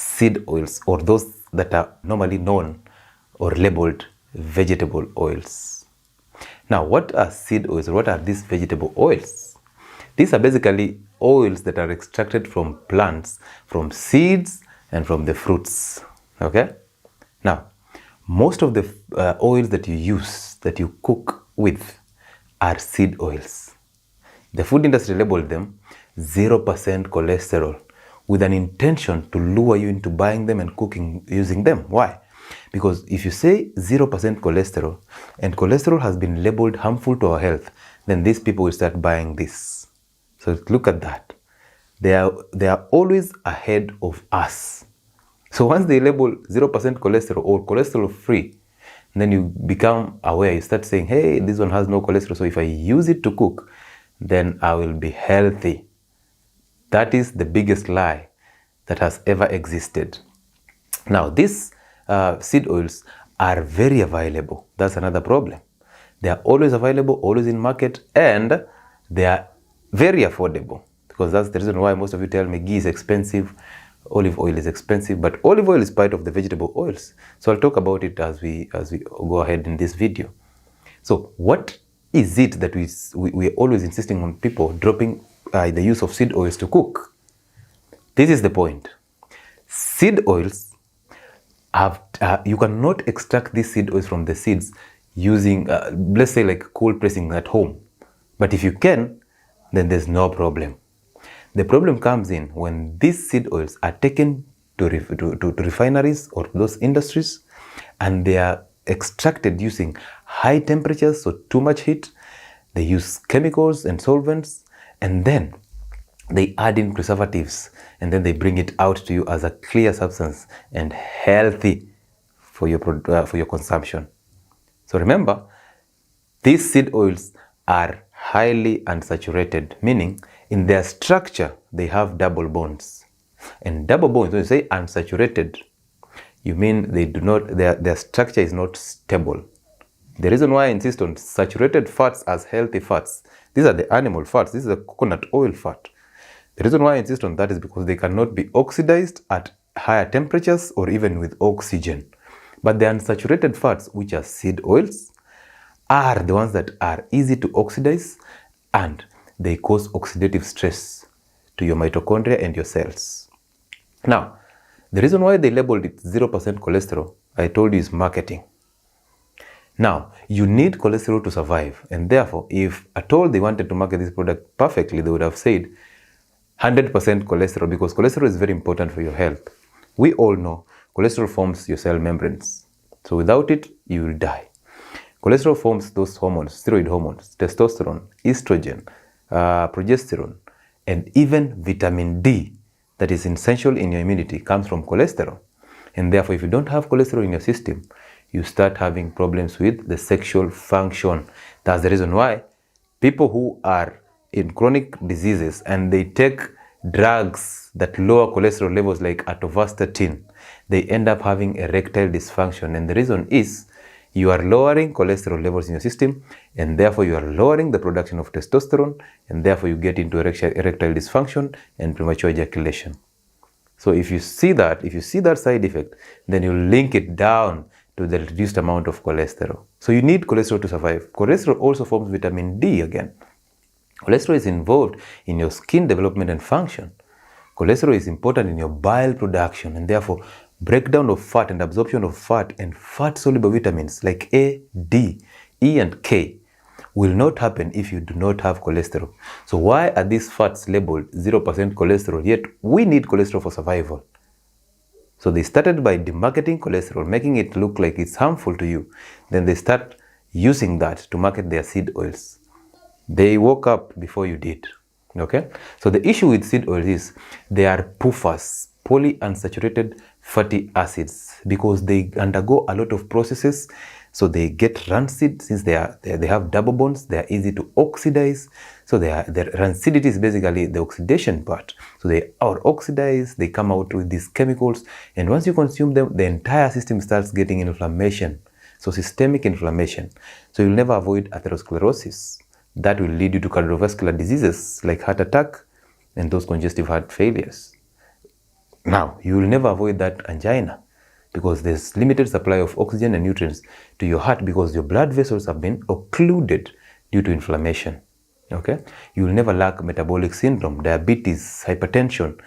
seed oils, or those that are normally known or labeled vegetable oils. Now, what are seed oils? What are these vegetable oils? These are basically oils that are extracted from plants, from seeds, and from the fruits. Okay? Now, most of the oils that you use, that you cook with, are seed oils. The food industry labeled them 0% cholesterol with an intention to lure you into buying them and cooking using them. Why? Because if you say 0% cholesterol and cholesterol has been labeled harmful to our health, then these people will start buying this. So look at that. They are always ahead of us. So once they label 0% cholesterol or cholesterol free, then you become aware. You start saying, hey, this one has no cholesterol, so if I use it to cook, then I will be healthy. That is the biggest lie that has ever existed. Now, these seed oils are very available. That's another problem. They are always available, always in market, and they are very affordable, because that's the reason why most of you tell me ghee is expensive, olive oil is expensive, but olive oil is part of the vegetable oils. So I'll talk about it as we go ahead in this video. So what is it that we're always insisting on people dropping the use of seed oils to cook? This is the point. Seed oils have, you cannot extract these seed oils from the seeds using, let's say, like cold pressing at home. But if you can, then there's no problem. The problem comes in when these seed oils are taken to refineries or those industries, and they are extracted using high temperatures, so too much heat. They use chemicals and solvents, and then they add in preservatives, and then they bring it out to you as a clear substance and healthy for your consumption. So remember, these seed oils are highly unsaturated, meaning in their structure they have double bonds. And double bonds, when you say unsaturated, you mean they do not, their structure is not stable. The reason why I insist on saturated fats as healthy fats, these are the animal fats, this is the coconut oil fat. The reason why I insist on that is because they cannot be oxidized at higher temperatures or even with oxygen. But the unsaturated fats, which are seed oils, are the ones that are easy to oxidize, and they cause oxidative stress to your mitochondria and your cells. Now, the reason why they labeled it 0% cholesterol, I told you, is marketing. Now, you need cholesterol to survive, and therefore, if at all they wanted to market this product perfectly, they would have said 100% cholesterol, because cholesterol is very important for your health. We all know cholesterol forms your cell membranes. So without it, you will die. Cholesterol forms those hormones, steroid hormones, testosterone, estrogen, progesterone, and even vitamin D that is essential in your immunity comes from cholesterol. And therefore, if you don't have cholesterol in your system, you start having problems with the sexual function. That's the reason why people who are in chronic diseases and they take drugs that lower cholesterol levels like atorvastatin, they end up having erectile dysfunction. And the reason is you are lowering cholesterol levels in your system, and therefore you are lowering the production of testosterone, and therefore you get into erectile dysfunction and premature ejaculation. So if you see that side effect, then you link it down to the reduced amount of cholesterol. So you need cholesterol to survive. Cholesterol also forms vitamin D again. Cholesterol is involved in your skin development and function. Cholesterol is important in your bile production, and therefore breakdown of fat and absorption of fat and fat-soluble vitamins like A, D, E, and K will not happen if you do not have cholesterol. So why are these fats labeled 0% cholesterol, yet we need cholesterol for survival? So they started by demarketing cholesterol, making it look like it's harmful to you. Then they start using that to market their seed oils. They woke up before you did. Okay? So the issue with seed oils is they are PUFAs, polyunsaturated fatty acids, because they undergo a lot of processes. So they get rancid since they have double bonds. They are easy to oxidize. So their rancidity is basically the oxidation part. So they are oxidized. They come out with these chemicals, and once you consume them, the entire system starts getting inflammation. So systemic inflammation. So you'll never avoid atherosclerosis. That will lead you to cardiovascular diseases like heart attack and those congestive heart failures. Now, you will never avoid that angina because there's limited supply of oxygen and nutrients to your heart because your blood vessels have been occluded due to inflammation. Okay, you will never lack metabolic syndrome, diabetes, hypertension,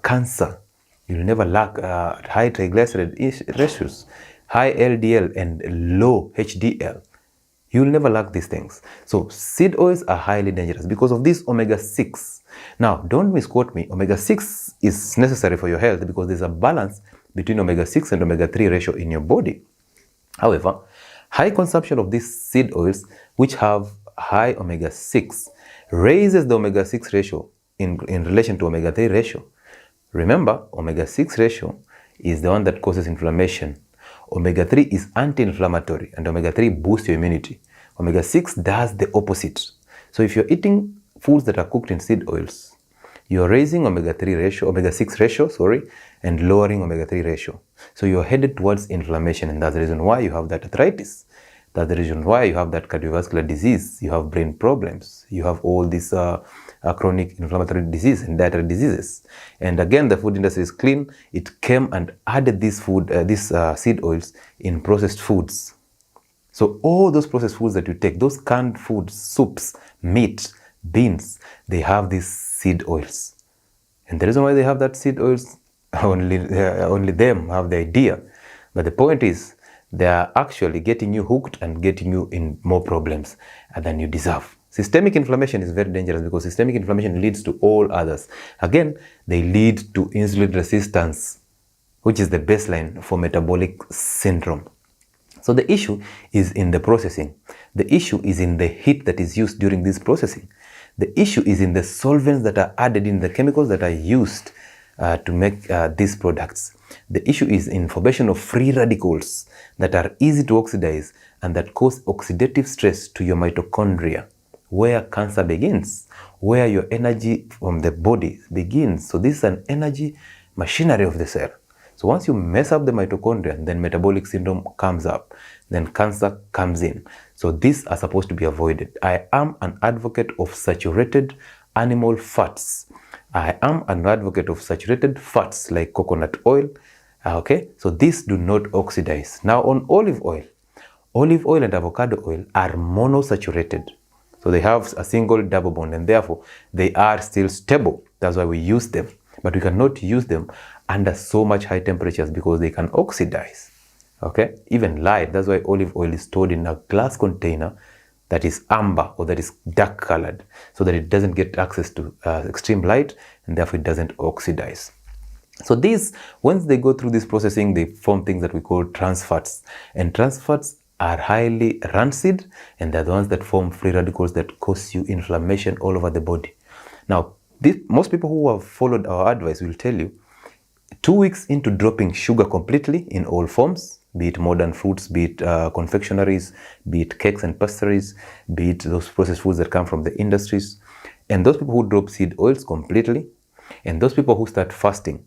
cancer. You will never lack high triglyceride ratios, high LDL and low HDL. You will never lack these things. So seed oils are highly dangerous because of this omega-6. Now, don't misquote me. Omega-6 is necessary for your health because there's a balance between omega-6 and omega-3 ratio in your body. However, high consumption of these seed oils, which have high omega-6, raises the omega-6 ratio in relation to omega-3 ratio. Remember, omega-6 ratio is the one that causes inflammation. Omega-3 is anti-inflammatory and omega-3 boosts your immunity. Omega-6 does the opposite. So if you're eating foods that are cooked in seed oils, you're raising omega-6 ratio, and lowering omega-3 ratio. So you're headed towards inflammation, and that's the reason why you have that arthritis. That's the reason why you have that cardiovascular disease, you have brain problems, you have all these chronic inflammatory disease and dietary diseases. And again, the food industry is clean. It came and added these seed oils in processed foods. So all those processed foods that you take, those canned foods, soups, meat, beans, they have these seed oils. And the reason why they have that seed oils, only them have the idea. But the point is, they are actually getting you hooked and getting you in more problems than you deserve. Systemic inflammation is very dangerous because systemic inflammation leads to all others. Again, they lead to insulin resistance, which is the baseline for metabolic syndrome. So the issue is in the processing. The issue is in the heat that is used during this processing. The issue is in the solvents that are added in, the chemicals that are used to make these products. The issue is in formation of free radicals that are easy to oxidize and that cause oxidative stress to your mitochondria, where cancer begins, where your energy from the body begins. So this is an energy machinery of the cell. So once you mess up the mitochondria, then metabolic syndrome comes up, then cancer comes in. So these are supposed to be avoided. I am an advocate of saturated animal fats. I am an advocate of saturated fats like coconut oil. Okay, so these do not oxidize. Now on olive oil and avocado oil are monosaturated. So they have a single double bond and therefore they are still stable. That's why we use them. But we cannot use them under so much high temperatures because they can oxidize. Okay, even light. That's why olive oil is stored in a glass container that is amber or that is dark colored so that it doesn't get access to extreme light and therefore it doesn't oxidize. So these, once they go through this processing, they form things that we call trans fats. And trans fats are highly rancid and they're the ones that form free radicals that cause you inflammation all over the body. Now, most people who have followed our advice will tell you 2 weeks into dropping sugar completely in all forms, be it modern fruits, be it confectionaries, be it cakes and pastries, be it those processed foods that come from the industries, and those people who drop seed oils completely, and those people who start fasting,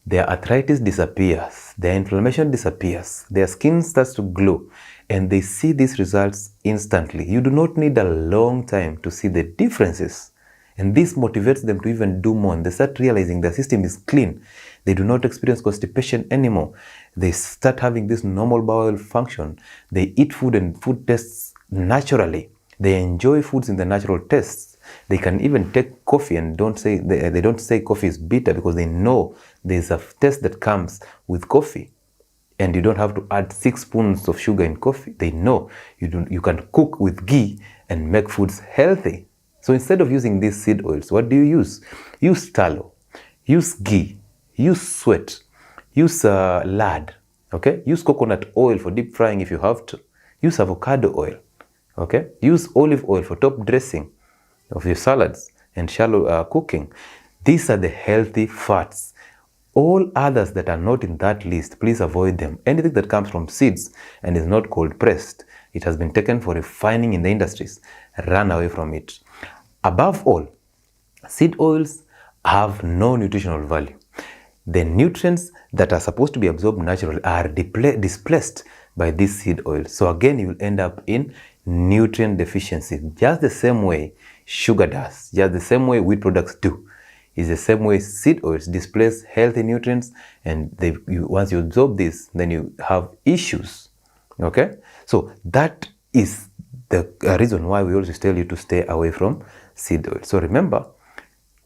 their arthritis disappears, their inflammation disappears, their skin starts to glow, and they see these results instantly. You do not need a long time to see the differences. And this motivates them to even do more. And they start realizing their system is clean. They do not experience constipation anymore. They start having this normal bowel function. They eat food and food tastes naturally. They enjoy foods in the natural tastes. They can even take coffee and they don't say coffee is bitter because they know there's a taste that comes with coffee. And you don't have to add 6 spoons of sugar in coffee. They know you can cook with ghee and make foods healthy. So instead of using these seed oils, what do you use? Use tallow, use ghee, use sweat, use lard, okay? Use coconut oil for deep frying if you have to. Use avocado oil, okay? Use olive oil for top dressing of your salads and shallow cooking. These are the healthy fats. All others that are not in that list, please avoid them. Anything that comes from seeds and is not cold pressed, it has been taken for refining in the industries, run away from it. Above all, seed oils have no nutritional value. The nutrients that are supposed to be absorbed naturally are displaced by this seed oil. So again, you will end up in nutrient deficiency, just the same way sugar does, just the same way wheat products do. is the same way seed oils displace healthy nutrients, and once you absorb this, then you have issues. Okay, so that is the reason why we always tell you to stay away from seed oil. So remember,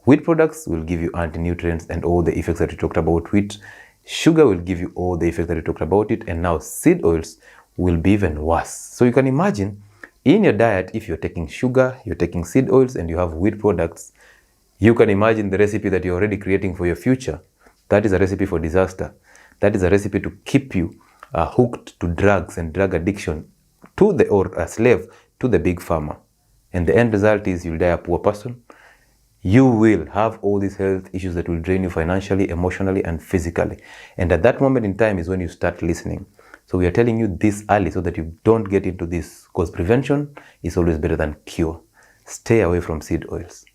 wheat products will give you anti-nutrients and all the effects that we talked about. Wheat sugar will give you all the effects that we talked about it, and now seed oils will be even worse. So you can imagine in your diet, if you're taking sugar, you're taking seed oils, and you have wheat products, you can imagine the recipe that you're already creating for your future. That is a recipe for disaster. That is a recipe to keep you hooked to drugs and drug addiction, or a slave to the big pharma. And the end result is you'll die a poor person. You will have all these health issues that will drain you financially, emotionally, and physically. And at that moment in time is when you start listening. So we are telling you this early so that you don't get into this, because prevention is always better than cure. Stay away from seed oils.